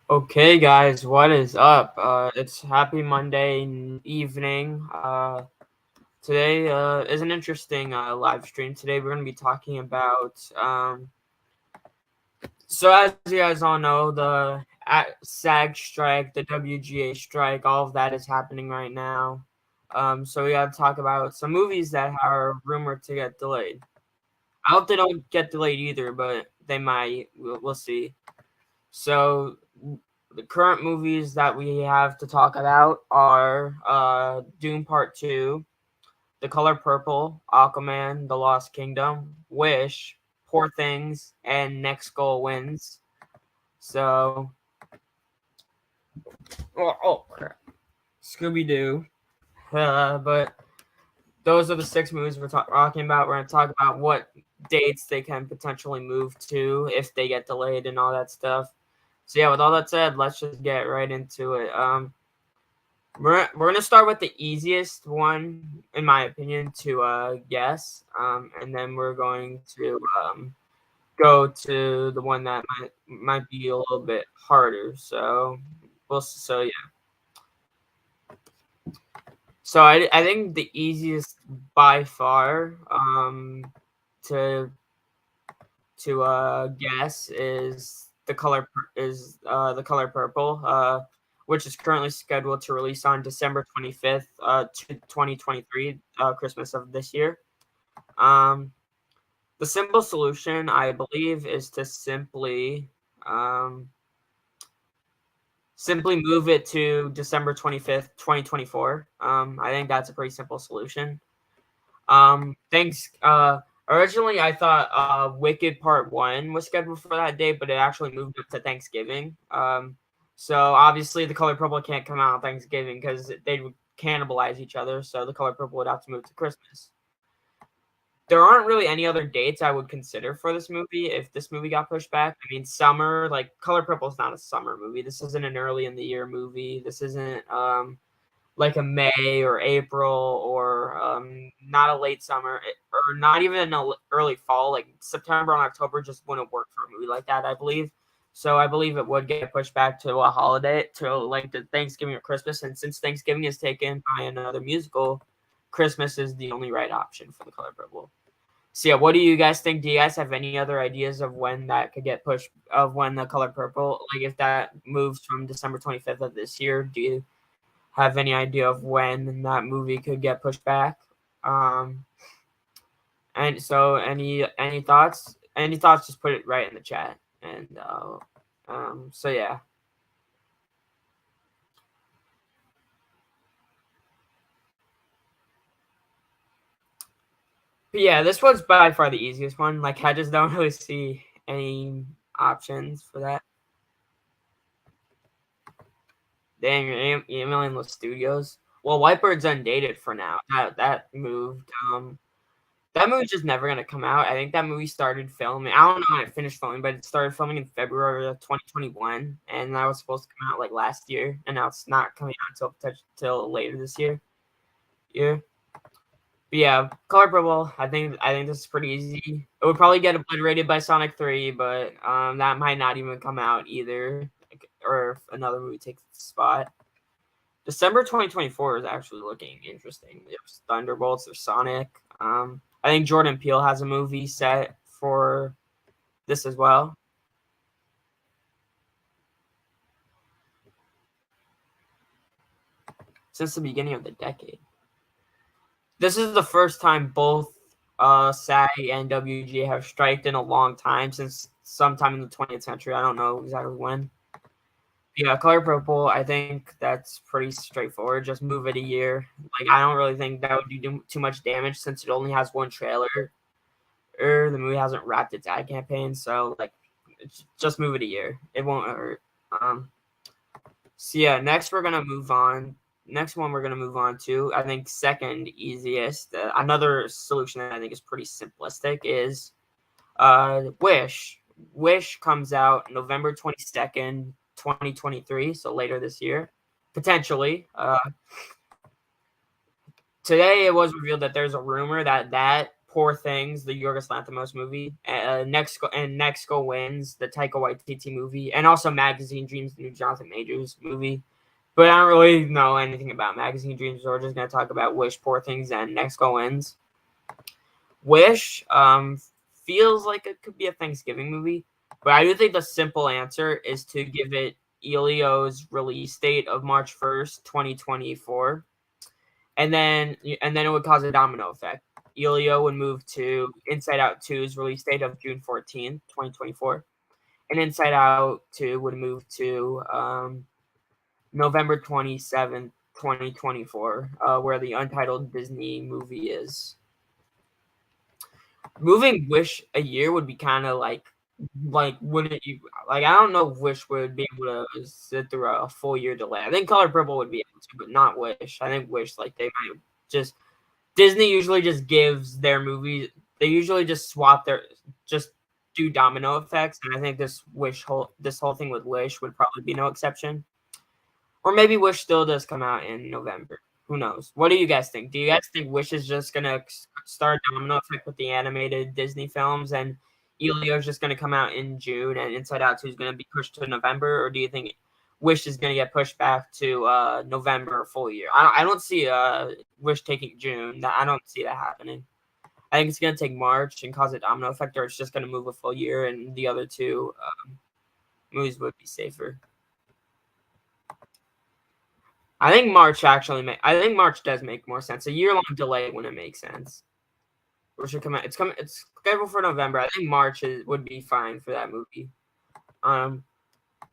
Okay, guys, what is up? It's Happy Monday evening. Today is an interesting live stream. Today we're going to be talking about. So, as you guys all know, the SAG strike, the WGA strike, all of that is happening right now. So we got to talk about some movies that are rumored to get delayed. I hope they don't get delayed either, but they might. We'll see. So the current movies that we have to talk about are Dune Part 2, The Color Purple, Aquaman, The Lost Kingdom, Wish, Poor Things, and Next Goal Wins. So, crap. Scooby-Doo. But those are the 6 movies we're talking about. We're going to talk about what dates they can potentially move to if they get delayed and all that stuff. So yeah, with all that said, let's just get right into it. We're gonna start with the easiest one, in my opinion, to guess, and then we're going to go to the one that might be a little bit harder. So yeah. So I think the easiest by far to guess is the color purple, which is currently scheduled to release on December 25th, 2023, Christmas of this year. Um, the simple solution, I believe, is to um, simply move it to December 25th, 2024. I think that's a pretty simple solution. Thanks. Originally, I thought Wicked Part 1 was scheduled for that day, but it actually moved up to Thanksgiving. So obviously, The Color Purple can't come out on Thanksgiving because they would cannibalize each other. So The Color Purple would have to move to Christmas. There aren't really any other dates I would consider for this movie if this movie got pushed back. I mean, summer, like Color Purple is not a summer movie. This isn't an early in the year movie. This isn't like a May or April or not a late summer or not even an early fall. Like September and October just wouldn't work for a movie like that, I believe. So I believe it would get pushed back to a holiday, to like the Thanksgiving or Christmas. And since Thanksgiving is taken by another musical, Christmas is the only right option for The Color Purple. So yeah, what do you guys think? Do you guys have any other ideas of when that could get pushed, of when The Color Purple, like if that moves from December 25th of this year, do you have any idea of when that movie could get pushed back? And so any thoughts? Any thoughts? Just put it right in the chat. And so yeah. But yeah, this was by far the easiest one. Like I just don't really see any options for that. Dang, you're emailing the studios. Well, Whitebird's undated for now. That moved. That movie's just never gonna come out. I think that movie started filming. I don't know when it finished filming, but it started filming in February of 2021, and that was supposed to come out like last year, and now it's not coming out until later this year. Yeah. But yeah, Color Purple. I think this is pretty easy. It would probably get obliterated by Sonic 3, but that might not even come out either, or if another movie takes its spot. December 2024 is actually looking interesting. There's Thunderbolts, there's Sonic. I think Jordan Peele has a movie set for this as well. Since the beginning of the decade. This is the first time both SAG and WGA have striked in a long time, since sometime in the 20th century. I don't know exactly when. Yeah, Color Purple, I think that's pretty straightforward. Just move it a year. Like, I don't really think that would do too much damage since it only has one trailer. The movie hasn't wrapped its ad campaign, so like, just move it a year. It won't hurt. So yeah, next we're gonna move on. Next one we're gonna move on to, I think second easiest. Another solution that I think is pretty simplistic is Wish. Wish comes out November 22nd, 2023, so later this year, potentially. Today it was revealed that there's a rumor that Poor Things, the Yorgos Lanthimos movie. Next Go Wins, the Taika Waititi movie, and also Magazine Dreams, the new Jonathan Majors movie. But I don't really know anything about Magazine Dreams, so we're just going to talk about Wish, Poor Things, and Next Go Wins. Wish feels like it could be a Thanksgiving movie, but I do think the simple answer is to give it Elio's release date of March 1st, 2024. And then it would cause a domino effect. Elio would move to Inside Out 2's release date of June 14th, 2024. And Inside Out 2 would move to November 27th, 2024, where the untitled Disney movie is. Moving Wish a year would be kind of like wouldn't you like? I don't know if Wish would be able to sit through a full year delay. I think Color Purple would be able to, but not Wish. I think Wish, like, they might just Disney usually just gives their movies. They usually just just do domino effects, and I think this whole thing with Wish would probably be no exception. Or maybe Wish still does come out in November. Who knows? What do you guys think? Do you guys think Wish is just gonna start a domino effect with the animated Disney films, and Elio's just gonna come out in June, and Inside Out 2 is gonna be pushed to November, or do you think Wish is gonna get pushed back to November full year? I don't see Wish taking June. I don't see that happening. I think it's gonna take March and cause a domino effect, or it's just gonna move a full year, and the other two movies would be safer. I think March does make more sense. A year-long delay wouldn't make sense. Or should come out. It's scheduled for November. I think March would be fine for that movie.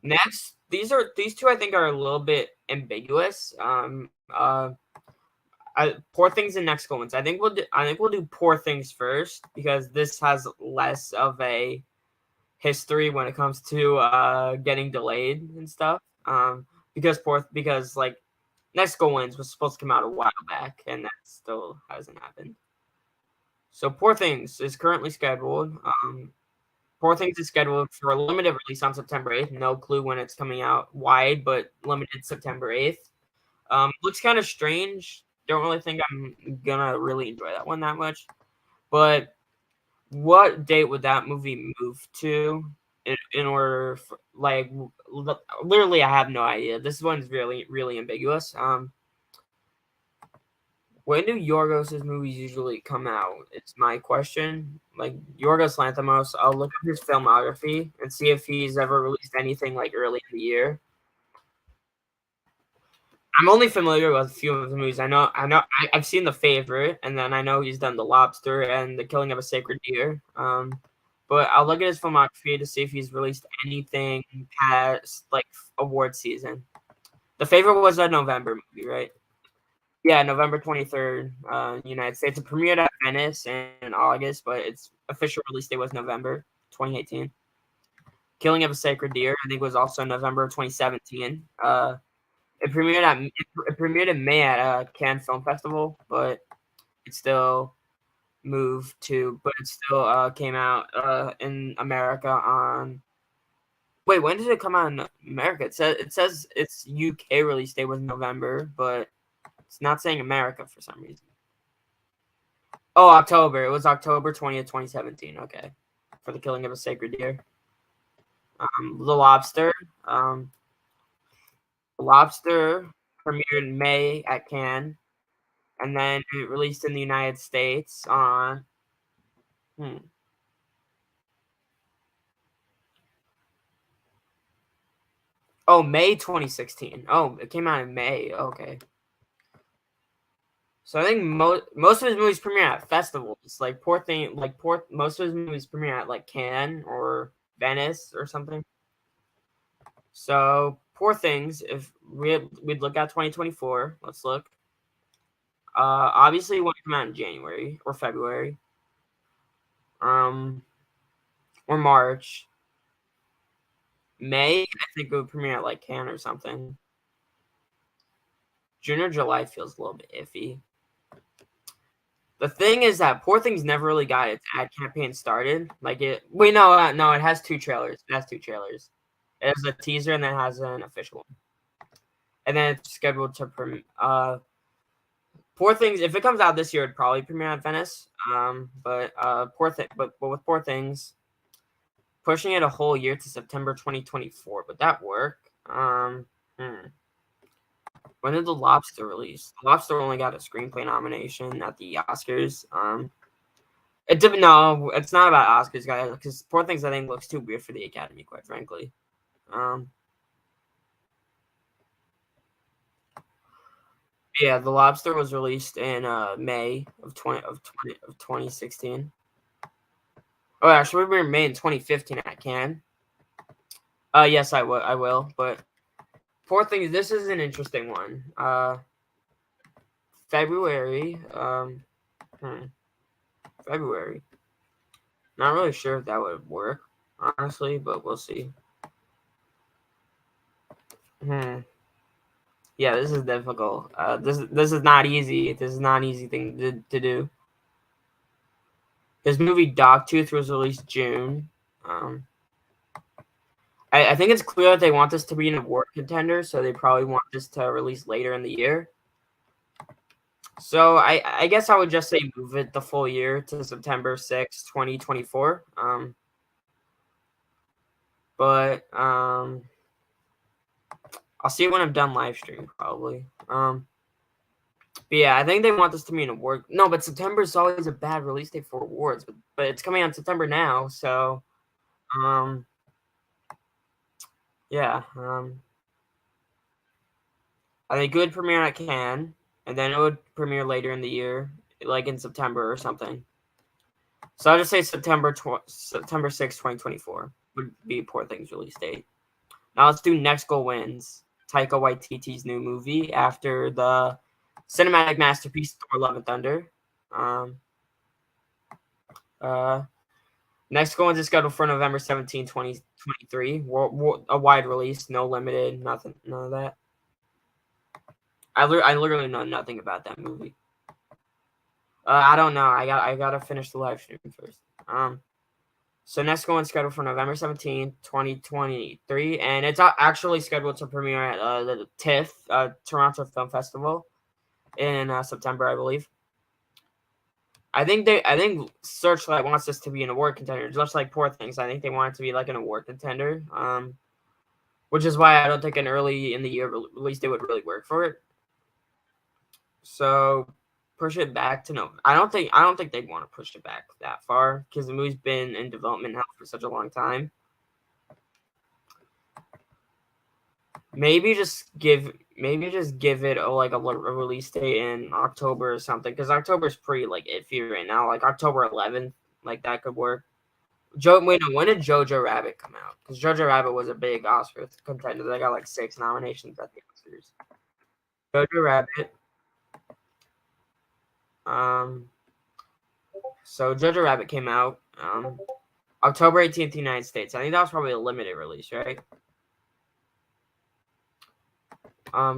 Next, these two I think are a little bit ambiguous. Poor Things and Next Go Wins. I think we'll do Poor Things first because this has less of a history when it comes to getting delayed and stuff. Because like Next Go Wins was supposed to come out a while back, and that still hasn't happened. So Poor Things is currently scheduled. Poor Things is scheduled for a limited release on September 8th. No clue when it's coming out wide, but limited September 8th. Looks kind of strange. Don't really think I'm gonna really enjoy that one that much. But what date would that movie move to in order for, like, literally I have no idea. This one's really, really ambiguous. When do Yorgos' movies usually come out? It's my question. Like, Yorgos Lanthimos, I'll look at his filmography and see if he's ever released anything like early in the year. I'm only familiar with a few of the movies. I've seen The Favorite, and then I know he's done The Lobster and The Killing of a Sacred Deer. But I'll look at his filmography to see if he's released anything past like award season. The Favorite was a November movie, right? Yeah, November 23rd, United States. It premiered at Venice in August, but its official release date was November 2018. Killing of a Sacred Deer, I think, was also November of 2017. It premiered in May at Cannes Film Festival, but it still came out in America on. Wait, when did it come out in America? It says its UK release date was November, but it's not saying America for some reason. Oh, October. It was October 20th, 2017. Okay, for The Killing of a Sacred Deer. The Lobster. The Lobster premiered in May at Cannes, and then it released in the United States on. Oh, May 2016. Oh, it came out in May. Okay. So I think most of his movies premiere at festivals. Like most of his movies premiere at like Cannes or Venice or something. So Poor Things, if we'd look at 2024, let's look. Obviously it won't come out in January or February. Or March. May, I think it would premiere at like Cannes or something. June or July feels a little bit iffy. The thing is that Poor Things never really got its ad campaign started. Like it has two trailers. It has two trailers. It has a teaser and then it has an official one. And then it's scheduled to Poor Things, if it comes out this year, it'd probably premiere at Venice. But with Poor Things, pushing it a whole year to September 2024. Would that work? When did The Lobster release? The Lobster only got a screenplay nomination at the Oscars. No, it's not about Oscars, guys, because Poor Things I think looks too weird for the Academy, quite frankly. Yeah, The Lobster was released in May of 2016. Oh, actually, we were May in 2015 at Cannes. Yes, I will. But Poor Things, this is an interesting one. February. February. Not really sure if that would work, honestly, but we'll see. Yeah, this is difficult. This is not easy. This is not an easy thing to do. His movie Dogtooth was released June. I think it's clear that they want this to be an award contender, so they probably want this to release later in the year. So I guess I would just say move it the full year to September 6th, 2024. But I'll see it when I'm done live stream, probably. But yeah, I think they want this to be an award. No, but September is always a bad release date for awards. But it's coming out in September now, so yeah. I think it would premiere at Cannes, and then it would premiere later in the year, like in September or something. So I'll just say September 6th, 2024 would be Poor Things release date. Now let's do Next Goal Wins, Taika Waititi's new movie after the cinematic masterpiece Thor: Love and Thunder. Next Goal Wins is scheduled for November 17, 2023. A wide release, no limited, nothing, none of that. I literally know nothing about that movie. I don't know. I gotta finish the live stream first. So Next Goal Wins scheduled for November 17th, 2023, and it's actually scheduled to premiere at the TIFF, Toronto Film Festival, in September, I believe. I think Searchlight wants this to be an award contender, just like Poor Things. I think they want it to be like an award contender, which is why I don't think an early in the year release date would really work for it. So push it back to no. I don't think they'd want to push it back that far because the movie's been in development now for such a long time. Maybe just give it a release date in October or something, because October's pretty like iffy right now. Like October 11th, like that could work. When did Jojo Rabbit come out? Because Jojo Rabbit was a big Oscar contender. They got like 6 nominations at the Oscars. Jojo Rabbit. So Jojo Rabbit came out October 18th, United States. I think that was probably a limited release, right?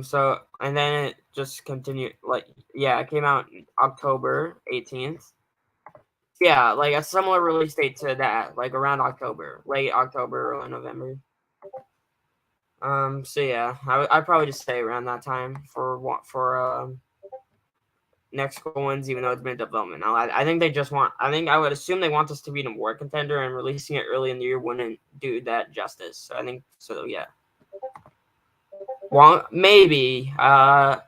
So and then it just continued. It came out October 18th. Yeah, like a similar release date to that, like around October, late October, early November. So yeah, I'd probably just say around that time for Next Goal Wins, even though it's been in development now. I think they just want. I think I would assume they want this to be an award contender, and releasing it early in the year wouldn't do that justice. So I think so. Yeah. Well, maybe. I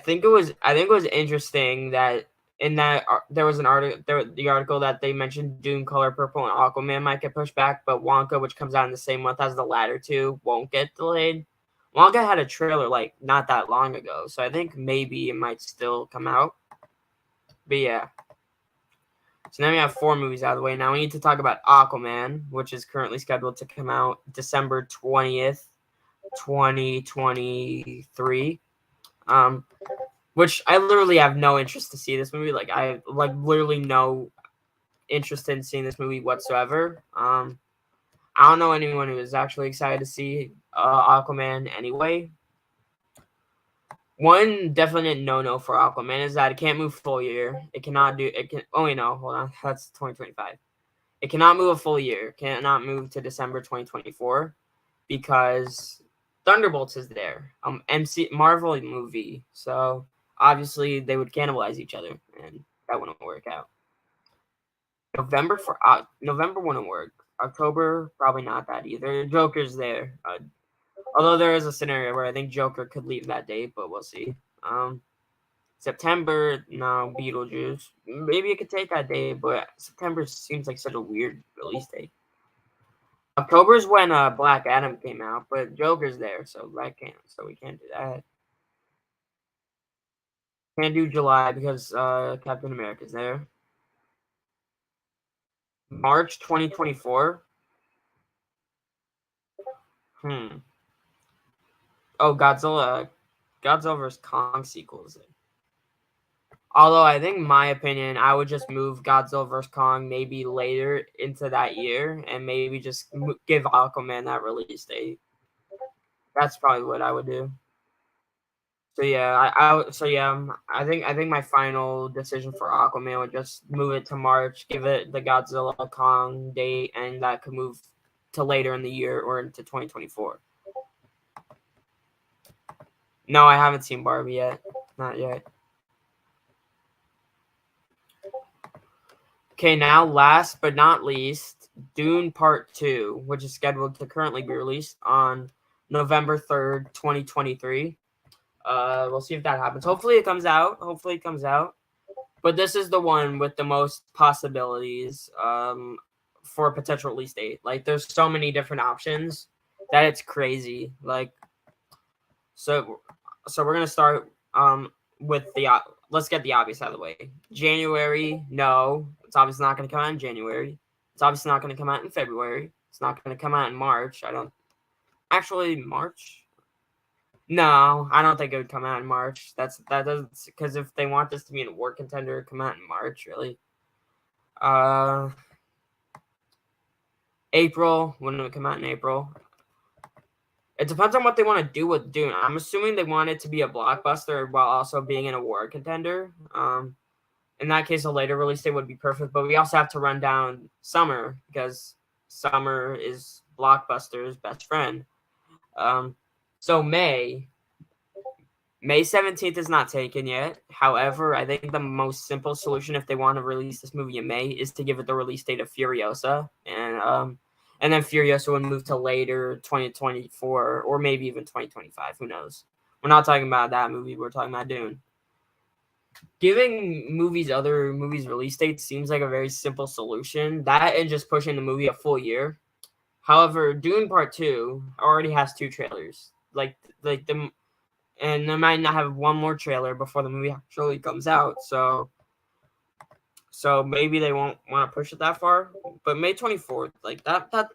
think it was interesting that in that there was an article. The article that they mentioned Dune, Color Purple, and Aquaman might get pushed back, but Wonka, which comes out in the same month as the latter two, won't get delayed. Wonka had a trailer like not that long ago, so I think maybe it might still come out. But yeah. So now we have 4 movies out of the way. Now we need to talk about Aquaman, which is currently scheduled to come out December 20th, 2023. Which I literally have no interest to see this movie. Like I literally no interest in seeing this movie whatsoever. I don't know anyone who is actually excited to see Aquaman anyway. One definite no for Aquaman is that it can't move full year. It cannot do. It can. Oh wait, no, hold on. That's 2025. It cannot move a full year. Cannot move to December 2024 because Thunderbolts is there. Marvel movie. So obviously they would cannibalize each other, and that wouldn't work out. November wouldn't work. October probably not that either. Joker's there, although there is a scenario where I think Joker could leave that date, but we'll see. September, no, Beetlejuice. Maybe it could take that day, but September seems like such a weird release date. October is when Black Adam came out, but Joker's there, so we can't do that. Can't do July because Captain America's there. March 2024. Oh, Godzilla vs. Kong sequels. Although I think, in my opinion, I would just move Godzilla vs. Kong maybe later into that year, and maybe just give Aquaman that release date. That's probably what I would do. So yeah, I think my final decision for Aquaman would just move it to March, give it the Godzilla Kong date, and that could move to later in the year or into 2024. No, I haven't seen Barbie yet. Not yet. Okay, now last but not least, Dune Part 2, which is scheduled to currently be released on November 3rd, 2023. We'll see if that happens. Hopefully it comes out. But this is the one with the most possibilities for a potential release date. Like, there's so many different options that it's crazy. Like, so we're gonna start with the let's get the obvious out of the way. January, no, it's obviously not gonna come out in January. It's obviously not gonna come out in February. It's not gonna come out in March. March. No, I don't think it would come out in March. That doesn't, because if they want this to be a war contender, come out in March, really. April, wouldn't it come out in April? It depends on what they want to do with Dune. I'm assuming they want it to be a blockbuster while also being in a war contender. In that case, a later release date would be perfect. But we also have to run down summer, because summer is blockbuster's best friend. So May 17th is not taken yet. However, I think the most simple solution if they want to release this movie in May is to give it the release date of Furiosa, and then Furiosa would move to later 2024 or maybe even 2025. Who knows? We're not talking about that movie. We're talking about Dune. Giving other movies release dates seems like a very simple solution. That and just pushing the movie a full year. However, Dune Part 2 already has 2 trailers. And they might not have one more trailer before the movie actually comes out. So maybe they won't want to push it that far. But May 24th,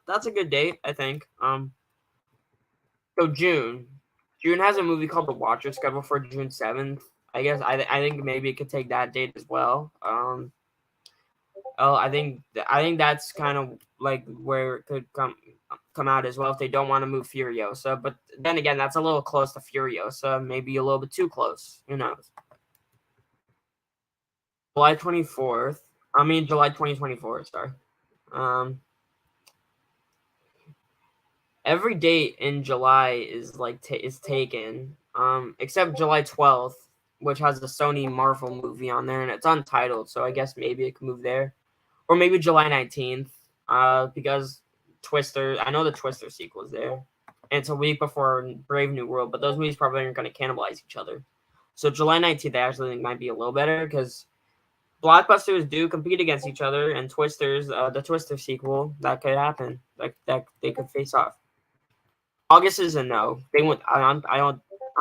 that's a good date, I think. So June has a movie called The Watcher scheduled for June 7th. I guess I think maybe it could take that date as well. I think that's kind of like where it could come out as well if they don't want to move Furiosa. But then again, that's a little close to Furiosa, maybe a little bit too close. Who knows? July 2024, sorry. Every date in July is is taken, except July 12th, which has the Sony Marvel movie on there, and it's untitled, so I guess maybe it can move there. Or maybe July 19th, because Twister, I know the Twister sequel is there. And it's a week before Brave New World, but those movies probably aren't going to cannibalize each other. So July 19th, I actually think might be a little better, because blockbusters do compete against each other, and the Twister sequel, that could happen. That they could face off. August is a no. I'm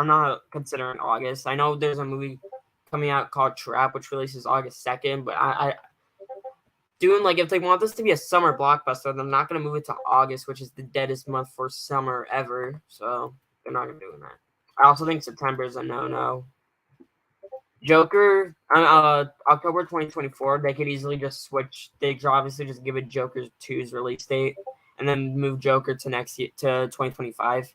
not considering August. I know there's a movie coming out called Trap, which releases August 2nd, but Dune, if they want this to be a summer blockbuster, they're not going to move it to August, which is the deadest month for summer ever. So they're not going to do that. I also think September is a no-no. Joker, October 2024, they could easily just switch. They could obviously just give it Joker 2's release date and then move Joker to next year, to 2025.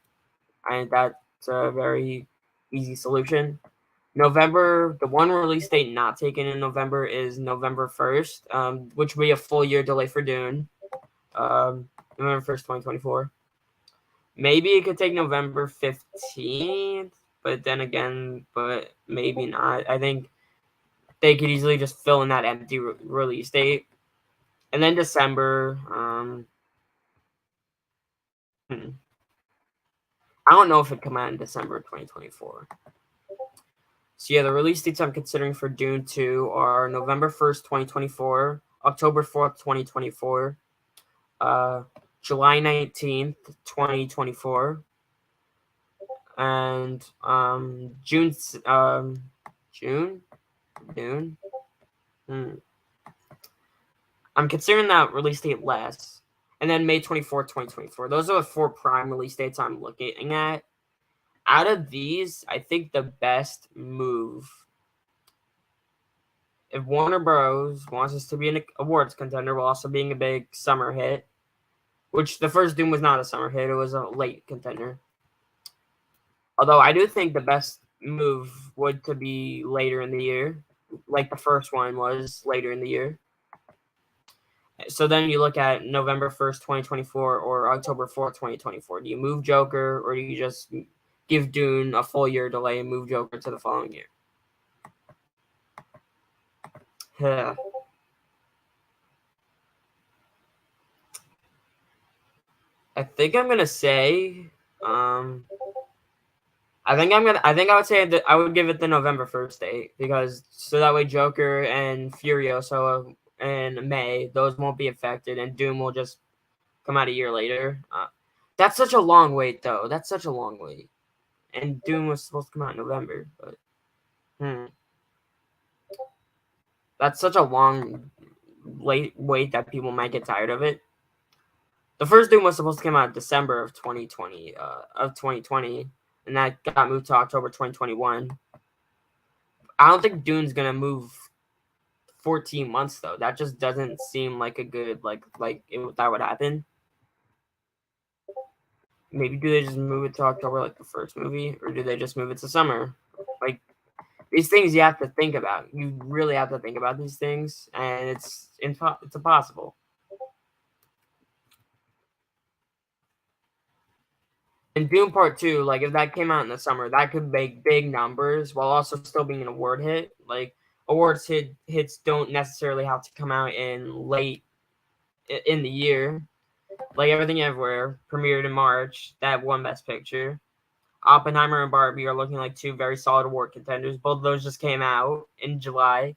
I think that's a very easy solution. November, the one release date not taken in November is November 1st, which will be a full year delay for Dune. November 1st, 2024. Maybe it could take November 15th, but then again, but maybe not. I think they could easily just fill in that empty release date. And then December, I don't know if it come out in December 2024. So yeah, the release dates I'm considering for Dune 2 are November 1st, 2024, October 4th, 2024, July 19th, 2024, and June. I'm considering that release date less. And then May 24th, 2024. Those are the 4 prime release dates I'm looking at. Out of these, I think the best move, if Warner Bros. Wants us to be an awards contender while also being a big summer hit, which the first Doom was not a summer hit, it was a late contender. Although I do think the best move would to be later in the year, like the first one was later in the year. So then you look at November 1st, 2024 or October 4th, 2024. Do you move Joker or do you just give Dune a full year delay and move Joker to the following year? Yeah. I think I'm gonna say, I think I would say that I would give it the November 1st date because so that way Joker and Furiosa in May, those won't be affected, and Doom will just come out a year later. That's such a long wait, though. That's such a long wait, and Doom was supposed to come out in November, but that's such a long late wait that people might get tired of it. The first Doom was supposed to come out in December of 2020, and that got moved to October 2021. I don't think Dune's gonna move 14 months though. That just doesn't seem like a good that would happen. Maybe do they just move it to October like the first movie, or do they just move it to summer? Like these things you have to think about. You really have to think about these things, and it's impossible. And Dune Part 2, like if that came out in the summer, that could make big numbers while also still being an award hit. Like awards hits don't necessarily have to come out in late in the year. Like Everything Everywhere premiered in March, that won Best Picture. Oppenheimer and Barbie are looking like 2 very solid award contenders. Both of those just came out in July.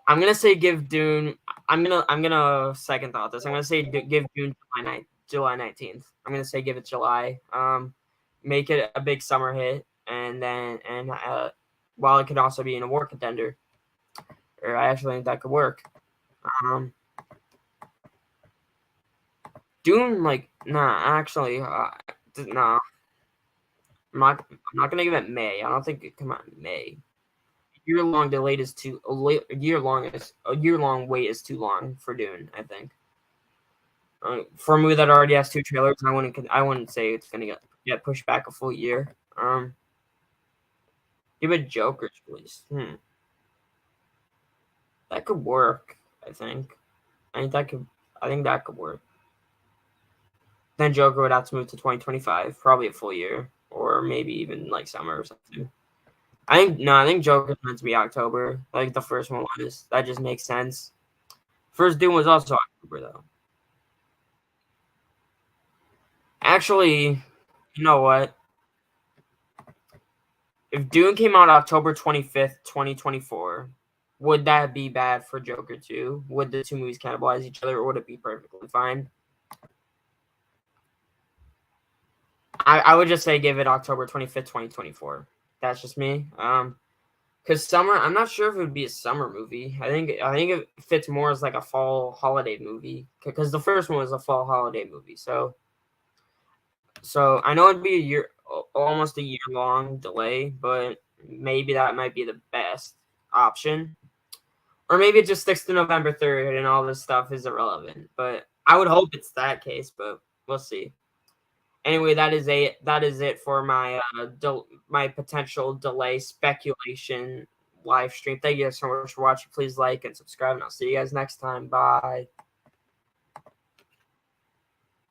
I'm gonna say give Dune. I'm gonna second thought this. I'm gonna say give Dune July 19th. I'm gonna say give it July. Make it a big summer hit, and while it could also be an award contender, or I actually think that could work. Dune, actually, nah. I'm not gonna give it May. I don't think it come out in May. A year long wait is too long for Dune. I think for a movie that already has 2 trailers, I wouldn't say it's gonna get pushed back a full year. Give it Joker's release. That could work. I think that could work. Then Joker would have to move to 2025, probably a full year, or maybe even like summer or something. I think Joker's meant to be October, like the first one was. That just makes sense. First Doom was also October though. Actually, you know what? If Dune came out October 25th, 2024, would that be bad for Joker 2? Would the 2 movies cannibalize each other, or would it be perfectly fine? I would just say give it October 25th, 2024. That's just me. Because summer, I'm not sure if it would be a summer movie. I think it fits more as like a fall holiday movie. Because the first one was a fall holiday movie. So I know it'd be almost a year long delay, but maybe that might be the best option. Or maybe it just sticks to November 3rd and all this stuff is irrelevant. But I would hope it's that case, but we'll see. Anyway, that is it for my my potential delay speculation live stream. Thank you guys so much for watching. Please like and subscribe, and I'll see you guys next time. Bye.